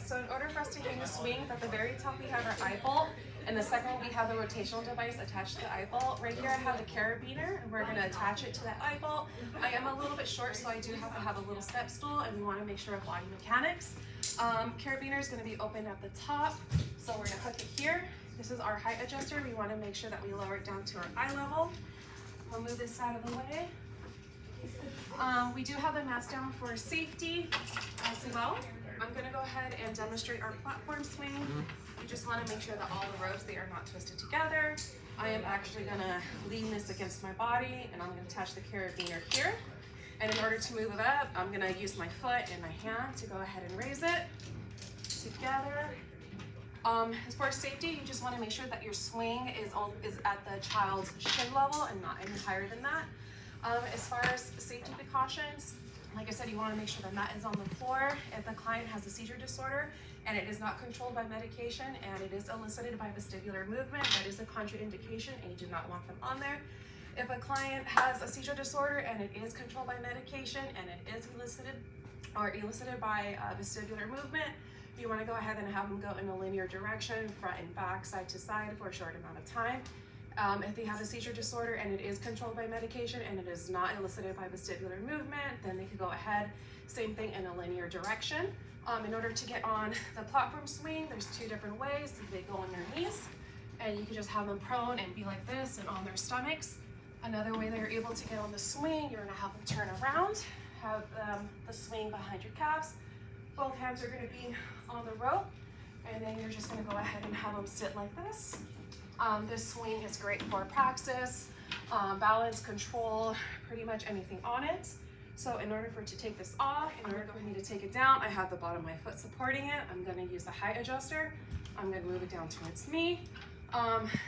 So in order for us to hang the swings, at the very top we have our eye bolt, and the second one we have the rotational device attached to the eye bolt. Right here I have the carabiner, and we're going to attach it to that eye bolt. I am a little bit short, so I do have to have a little step stool, and we want to make sure of body mechanics. Carabiner is going to be open at the top, so we're going to hook it here. This is our height adjuster. We want to make sure that we lower it down to our eye level. We'll move this out of the way. We do have the mats down for safety as well. I'm going to go ahead and demonstrate our platform swing. You just want to make sure that all the ropes, they are not twisted together. I am actually going to lean this against my body, and I'm going to attach the carabiner here. And in order to move it up, I'm going to use my foot and my hand to go ahead and raise it together. As far as safety, you just want to make sure that your swing is at the child's shin level and not any higher than that. As far as safety precautions, like I said, you want to make sure the mat is on the floor. If the client has a seizure disorder and it is not controlled by medication and it is elicited by vestibular movement, that is a contraindication and you do not want them on there. If a client has a seizure disorder and it is controlled by medication and it is elicited by vestibular movement, you want to go ahead and have them go in a linear direction, front and back, side to side for a short amount of time. If they have a seizure disorder and it is controlled by medication and it is not elicited by vestibular movement, then they can go ahead, same thing, in a linear direction. In order to get on the platform swing, there's two different ways. They go on their knees, and you can just have them prone and be like this and on their stomachs. Another way they're able to get on the swing, you're gonna have them turn around, have the swing behind your calves. Both hands are gonna be on the rope, and then you're just gonna go ahead and have them sit like this. This swing is great for praxis, balance, control, pretty much anything on it. So in order for it to take this off, in order for me to take it down, I have the bottom of my foot supporting it. I'm gonna use the height adjuster. I'm gonna move it down towards me.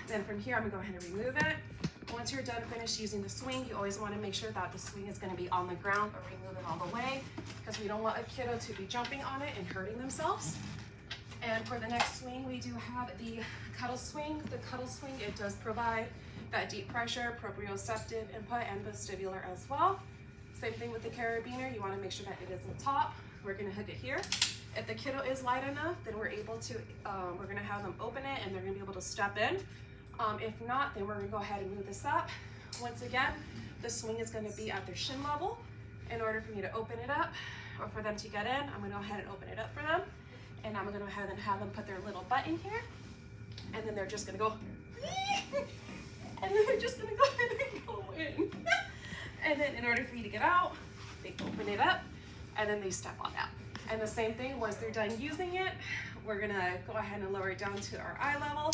Then from here, I'm gonna go ahead and remove it. Once you're done finished using the swing, you always wanna make sure that the swing is gonna be on the ground or remove it all the way, because we don't want a kiddo to be jumping on it and hurting themselves. And for the next swing, we do have the cuddle swing. The cuddle swing, it does provide that deep pressure, proprioceptive input, and vestibular as well. Same thing with the carabiner. You want to make sure that it is on top. We're going to hook it here. If the kiddo is light enough, then we're able to, we're going to have them open it and they're going to be able to step in. If not, then we're going to go ahead and move this up. Once again, the swing is going to be at their shin level. In order for me to open it up, or for them to get in, I'm going to go ahead and open it up for them. And I'm going to go ahead and have them put their little butt in here. And then they're just going to go, and then they're just going to go ahead and go in. And then in order for you to get out, they open it up and then they step on out. And the same thing, once they're done using it, we're gonna go ahead and lower it down to our eye level,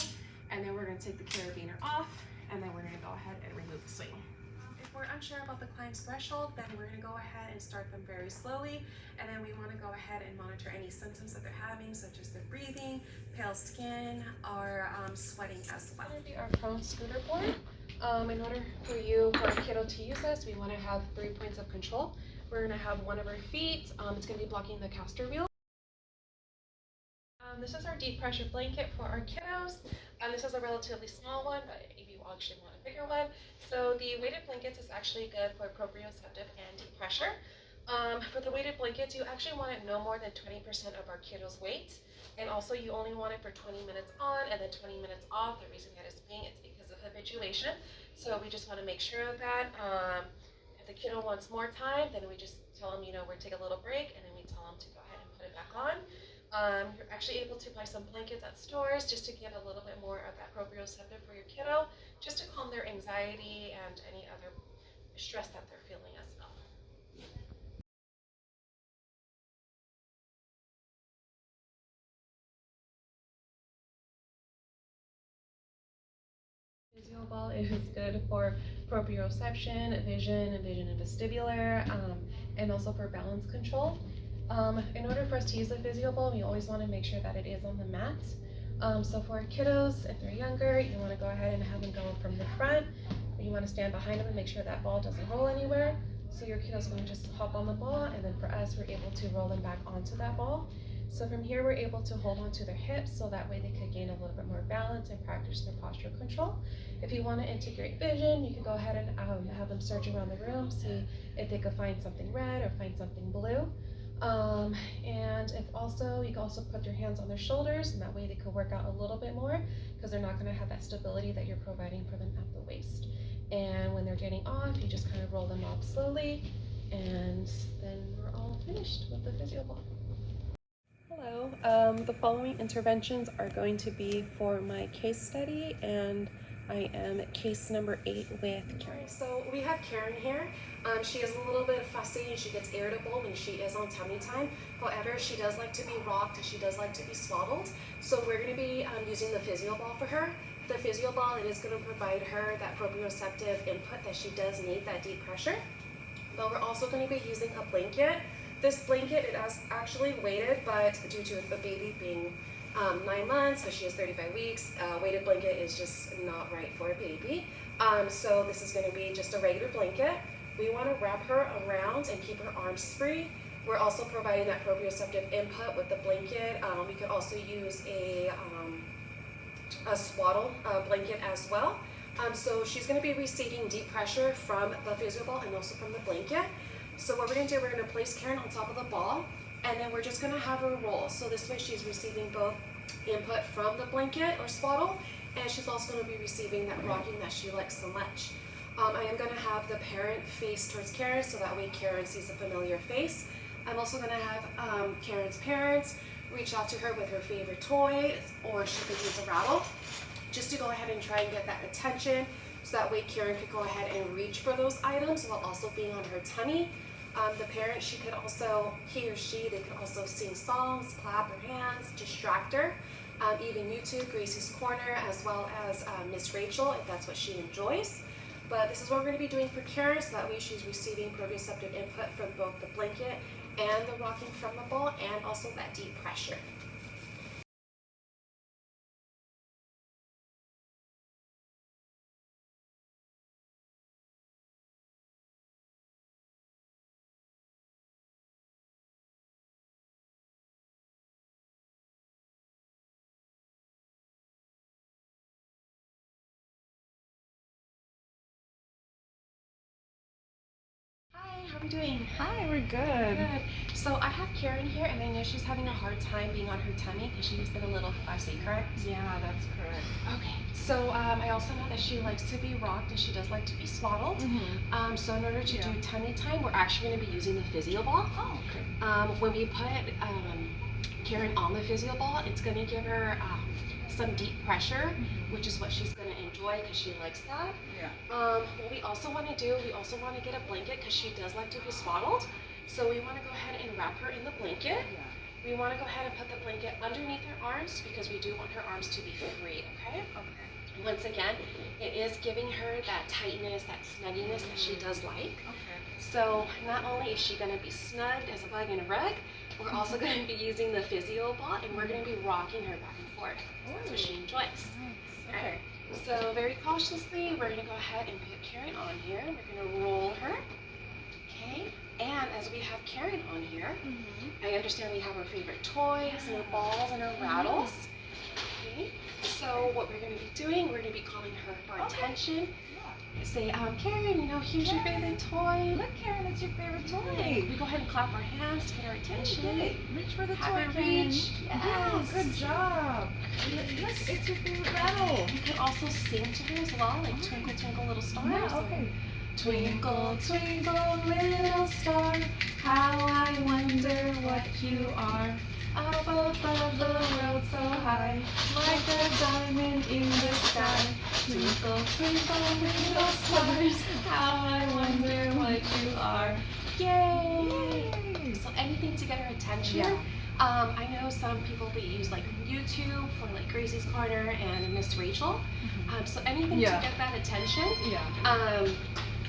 and then we're gonna take the carabiner off, and then we're gonna go ahead and remove the swing. If we're unsure about the client's threshold, then we're gonna go ahead and start them very slowly, and then we wanna go ahead and monitor any symptoms that they're having, such as their breathing, pale skin, or sweating as well. We're gonna do our prone scooter board. In order for our kiddo to use this, we want to have 3 points of control. We're going to have one of our feet. It's going to be blocking the caster wheel. This is our deep pressure blanket for our kiddos. This is a relatively small one, but if you actually want a bigger one. So the weighted blankets is actually good for proprioceptive and deep pressure. For the weighted blankets, you actually want it no more than 20% of our kiddo's weight. And also you only want it for 20 minutes on and then 20 minutes off. The reason that is being, it's because of habituation. So we just want to make sure of that. If the kiddo wants more time, then we just tell them, we're take a little break, and then we tell them to go ahead and put it back on. You're actually able to buy some blankets at stores just to get a little bit more of that proprioceptive for your kiddo, just to calm their anxiety and any other stress that they're feeling as well. Physioball is good for proprioception, vision and vestibular, and also for balance control. In order for us to use the Physioball, we always want to make sure that it is on the mat. So for our kiddos, if they're younger, you want to go ahead and have them go from the front. You want to stand behind them and make sure that ball doesn't roll anywhere. So your kiddo's going to just hop on the ball, and then for us, we're able to roll them back onto that ball. So from here, we're able to hold on to their hips, so that way they could gain a little bit more balance and practice their posture control. If you want to integrate vision, you can go ahead and have them search around the room, see if they could find something red or find something blue. And if also, you can also put your hands on their shoulders, and that way they could work out a little bit more because they're not going to have that stability that you're providing for them at the waist. And when they're getting off, you just kind of roll them up slowly, and then we're all finished with the physio ball. Hello, the following interventions are going to be for my case study, and I am case number 8 with Karen. So we have Karen here. She is a little bit fussy and she gets irritable when she is on tummy time. However, she does like to be rocked and she does like to be swaddled. So we're going to be using the physio ball for her. The physio ball, it is going to provide her that proprioceptive input that she does need, that deep pressure. But we're also going to be using a blanket. This blanket, it is actually weighted, but due to the baby being 9 months, so she is 35 weeks, weighted blanket is just not right for a baby. So this is going to be just a regular blanket. We want to wrap her around and keep her arms free. We're also providing that proprioceptive input with the blanket. We could also use a swaddle blanket as well. So she's going to be receiving deep pressure from the physio ball and also from the blanket. So what we're going to do, we're going to place Karen on top of the ball, and then we're just going to have her roll. So this way she's receiving both input from the blanket or swaddle, and she's also going to be receiving that rocking that she likes so much. I am going to have the parent face towards Karen, so that way Karen sees a familiar face. I'm also going to have Karen's parents reach out to her with her favorite toy, or she could use a rattle, just to go ahead and try and get that attention, so that way Karen could go ahead and reach for those items while also being on her tummy. The parent, she could also, he or she, they could also sing songs, clap her hands, distract her. Even YouTube, Gracie's Corner, as well as Miss Rachel, if that's what she enjoys. But this is what we're going to be doing for Karen, so that way she's receiving proprioceptive input from both the blanket and the rocking from the ball, and also that deep pressure. Hi, how are we doing? Hi, we're good. Good. So I have Karen here, and I know she's having a hard time being on her tummy because she's been a little fussy, correct? Yeah, that's correct. Okay. So I also know that she likes to be rocked and she does like to be swaddled. So in order to do tummy time, we're actually going to be using the physio ball. Oh, okay. When we put Karen on the physio ball, it's going to give her some deep pressure, which is what she's going to enjoy because she likes that. Yeah. What we also want to do, we also want to get a blanket because she does like to be swaddled. So we want to go ahead and wrap her in the blanket. Yeah. We want to go ahead and put the blanket underneath her arms because we do want her arms to be free, okay? Okay. Once again, it is giving her that tightness, that snugginess that she does like. Okay. So not only is she going to be snugged as a bug in a rug, we're also going to be using the physio ball, and we're going to be rocking her back and forth. That's what she enjoys. Nice. Okay. So very cautiously, we're going to go ahead and put Karen on here. We're going to roll her. Okay. And as we have Karen on here, I understand we have her favorite toys and her balls and her rattles. Okay. So what we're going to be doing, we're going to be calling her for attention. Say, Karen, here's your favorite toy. Look, Karen, that's your favorite toy. We go ahead and clap our hands to get her attention. Okay. Reach for the Have toy, her Karen. reach. Yeah, Yes. good job. Look, it's your favorite rattle. You can also sing to her as well, like Twinkle, Twinkle, Little Star. Yeah, okay. Twinkle, twinkle, little star, how I wonder what you are. Up above the world so high, like a diamond in the sky. Twinkle, twinkle, little stars, how I wonder what you are. Yay! So anything to get her attention. Yeah. I know some people will use like YouTube for like Gracie's Corner and Miss Rachel. So anything to get that attention. Yeah.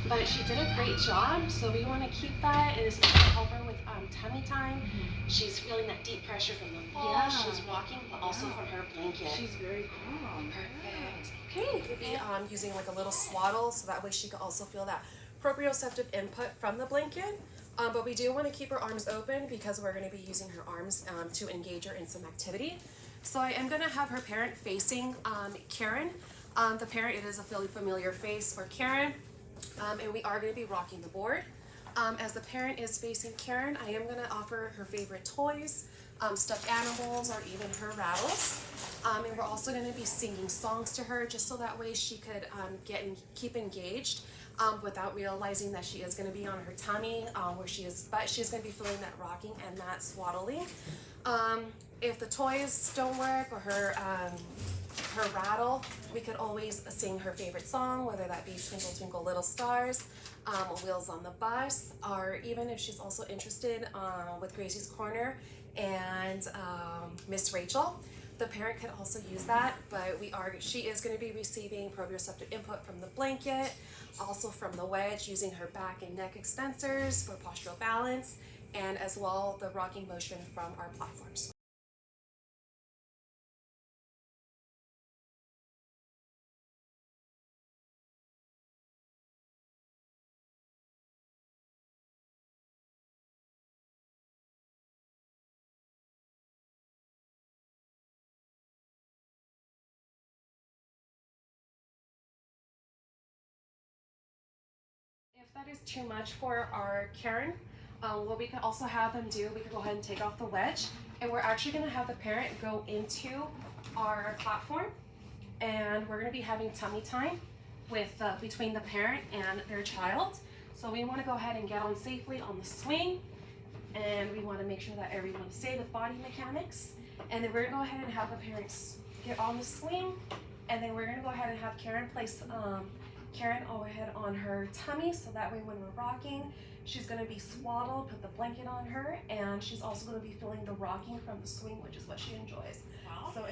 But she did a great job, so we want to keep that. It is going to help her with tummy time. She's feeling that deep pressure from the ball. Yeah. She's walking, but also from her blanket. She's very calm. Perfect. Okay, we'll be using like a little swaddle, so that way she can also feel that proprioceptive input from the blanket. But we do want to keep her arms open because we're going to be using her arms to engage her in some activity. So I am going to have her parent facing Karen. The parent, it is a fairly familiar face for Karen. And we are going to be rocking the board. As the parent is facing Karen, I am gonna offer her favorite toys, stuffed animals, or even her rattles. And we're also gonna be singing songs to her just so that way she could keep engaged without realizing that she is gonna be on her tummy, but she's gonna be feeling that rocking and that swaddling. If the toys don't work or her rattle, we could always sing her favorite song, whether that be Twinkle Twinkle Little Stars, Wheels on the Bus, or even if she's also interested with Gracie's Corner and Miss Rachel. The parent could also use that, but she is going to be receiving proprioceptive input from the blanket, also from the wedge, using her back and neck extensors for postural balance, and as well the rocking motion from our platforms. If that is too much for our Karen, what we could also have them do, we could go ahead and take off the wedge, and we're actually going to have the parent go into our platform, and we're going to be having tummy time between the parent and their child. So we want to go ahead and get on safely on the swing, and we want to make sure that everyone is safe with body mechanics, and then we're going to go ahead and have the parents get on the swing, and then we're going to go ahead and have Karen place Karen overhead on her tummy, so that way when we're rocking, she's going to be swaddled, put the blanket on her, and she's also going to be feeling the rocking from the swing, which is what she enjoys. Wow. So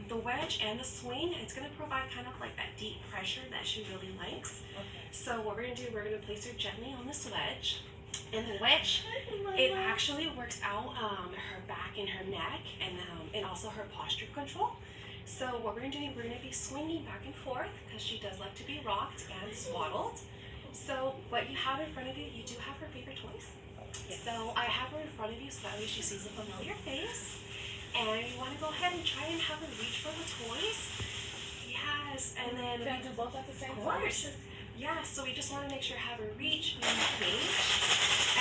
the wedge and the swing, it's going to provide kind of like that deep pressure that she really likes. Okay. So what we're going to do, we're going to place her gently on this wedge. And the wedge, it actually works out her back and her neck, and also her posture control. So what we're going to do, we're going to be swinging back and forth because she does like to be rocked and swaddled. So what you have in front of you, you do have her favorite toys. Yes. So I have her in front of you so that way she sees a familiar face. And you want to go ahead and try and have her reach for the toys. Yes, and then Can I do both at the same of time? course. Yeah, so we just want to make sure have her reach, be engaged,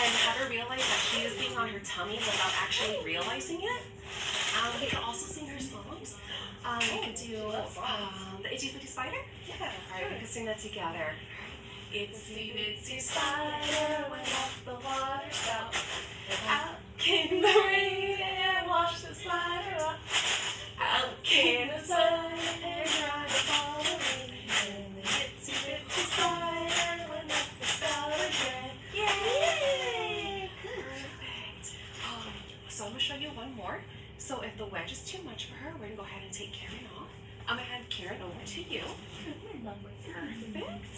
and have her realize that she is being on her tummy without actually realizing it. We can also sing her songs. We could do the Itsy Bitsy Spider. Yeah. Alright, we can sing that together. Itsy bitsy spider went up the water spout. Out came the rain and washed the spider up. Out came the sun and dried up all the rain. And the itsy bitsy spider went up the spout again. Yay! Perfect. So I'm gonna show you one more. So if the wedge is too much for her, we're gonna go ahead and take Karen off. I'm gonna hand Karen over to you. Perfect.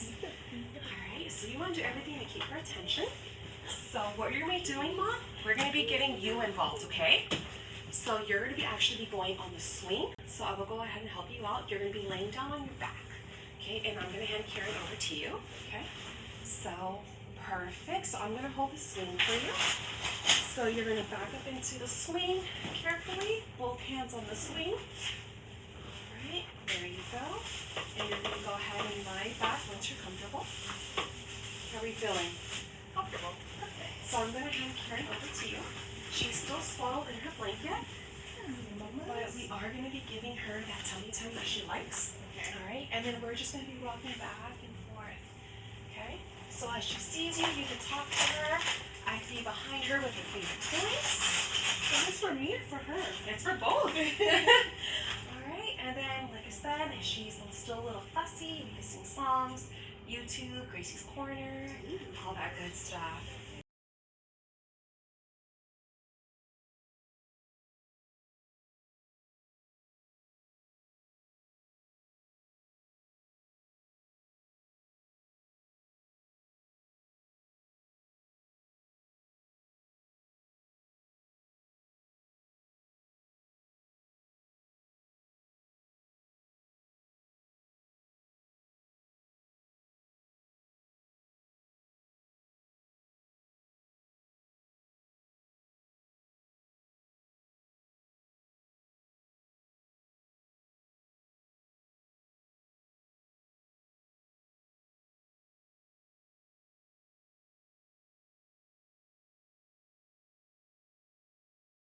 Alright, so you wanna do everything to keep her attention. So what you're gonna be doing, Mom, we're gonna be getting you involved, okay? So you're gonna be actually going on the swing. So I will go ahead and help you out. You're gonna be laying down on your back. Okay, and I'm gonna hand Karen over to you. Okay. So perfect. So I'm gonna hold the swing for you. So you're going to back up into the swing carefully, both hands on the swing. Alright, there you go. And you're going to go ahead and lie back once you're comfortable. How are we feeling? Comfortable. Perfect. So I'm going to hand Karen over to you. She's still swaddled in her blanket, but we are going to be giving her that tummy time that she likes. Okay. Alright, and then we're just going to be rocking back and forth. Okay? So as she sees you, you can talk to her. I can be behind her with her favorite toys. Is this for me or for her? It's for both. Alright, and then like I said, if she's still a little fussy, we can sing songs, YouTube, Gracie's Corner, all that good stuff.